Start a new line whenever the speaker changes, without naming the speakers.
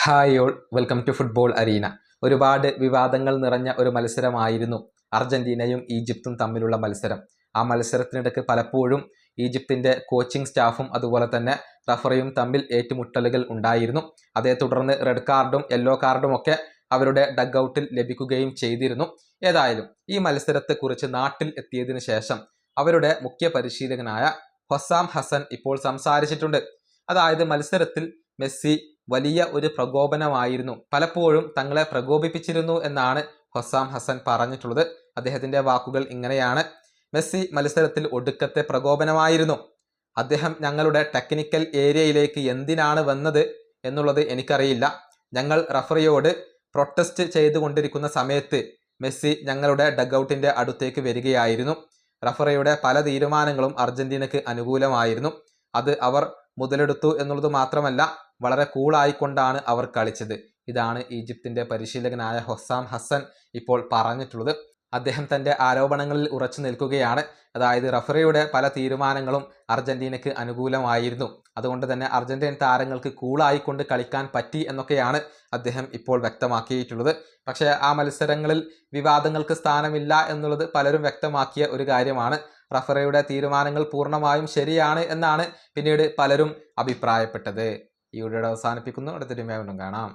Hi all, welcome to football arena. ഒരുപാട് വിവാദങ്ങൾ നിറഞ്ഞ ഒരു മത്സരമായിരുന്നു അർജന്റീനയും ഈജിപ്തും തമ്മിലുള്ള മത്സരം. ആ മത്സരത്തിനിടയ്ക്ക് പലപ്പോഴും ഈജിപ്തിൻ്റെ കോച്ചിങ് സ്റ്റാഫും അതുപോലെ തന്നെ റഫറിയും തമ്മിൽ ഏറ്റുമുട്ടലുകൾ ഉണ്ടായിരുന്നു. അതേ തുടർന്ന് റെഡ് കാർഡും യെല്ലോ കാർഡും ഒക്കെ അവരുടെ ഡഗ് ഔട്ടിൽ ലഭിക്കുകയും ചെയ്തിരുന്നു. ഏതായാലും ഈ മത്സരത്തെക്കുറിച്ച് നാട്ടിൽ എത്തിയതിനു ശേഷം അവരുടെ മുഖ്യ പരിശീലകനായ ഹൊസാം ഹസൻ ഇപ്പോൾ സംസാരിച്ചിട്ടുണ്ട്. അതായത് മത്സരത്തിൽ മെസ്സി വലിയ ഒരു പ്രകോപനമായിരുന്നു, പലപ്പോഴും തങ്ങളെ പ്രകോപിപ്പിച്ചിരുന്നു എന്നാണ് ഹൊസാം ഹസൻ പറഞ്ഞിട്ടുള്ളത്. അദ്ദേഹത്തിന്റെ വാക്കുകൾ ഇങ്ങനെയാണ്: മെസ്സി മത്സരത്തിൽ ഒടുക്കത്തെ പ്രകോപനമായിരുന്നു. അദ്ദേഹം ഞങ്ങളുടെ ടെക്നിക്കൽ ഏരിയയിലേക്ക് എന്തിനാണ് വന്നത് എന്നുള്ളത് എനിക്കറിയില്ല. ഞങ്ങൾ റഫറിയോട് പ്രൊട്ടസ്റ്റ് ചെയ്തുകൊണ്ടിരിക്കുന്ന സമയത്ത് മെസ്സി ഞങ്ങളുടെ ഡഗ്ഔട്ടിന്റെ അടുത്തേക്ക് വരികയായിരുന്നു. റഫറിയുടെ പല തീരുമാനങ്ങളും അർജന്റീനക്ക് അനുകൂലമായിരുന്നു. അത് അവർ മുതലെടുത്തു എന്നുള്ളത് മാത്രമല്ല, വളരെ കൂളായിക്കൊണ്ടാണ് അവർ കളിച്ചത്. ഇതാണ് ഈജിപ്തിന്റെ പരിശീലകനായ ഹൊസാം ഹസൻ ഇപ്പോൾ പറഞ്ഞിട്ടുള്ളത്. അദ്ദേഹം തന്റെ ആരോപണങ്ങളിൽ ഉറച്ചു നിൽക്കുകയാണ്. അതായത് റഫറിയുടെ പല തീരുമാനങ്ങളും അർജന്റീനക്ക് അനുകൂലമായിരുന്നു, അതുകൊണ്ട് തന്നെ അർജന്റീൻ താരങ്ങൾക്ക് കൂളായിക്കൊണ്ട് കളിക്കാൻ പറ്റി എന്നൊക്കെയാണ് അദ്ദേഹം ഇപ്പോൾ വ്യക്തമാക്കിയിട്ടുള്ളത്. പക്ഷേ ആ മത്സരങ്ങളിൽ വിവാദങ്ങൾക്ക് സ്ഥാനമില്ല എന്നുള്ളത് പലരും വ്യക്തമാക്കിയ ഒരു കാര്യമാണ്. റഫറിയുടെ തീരുമാനങ്ങൾ പൂർണ്ണമായും ശരിയാണ് എന്നാണ് പിന്നീട് പലരും അഭിപ്രായപ്പെട്ടത്. ഈ വീഡിയോ അവസാനിപ്പിക്കുന്നു. അടുത്തൊരു വീണ്ടും കാണാം.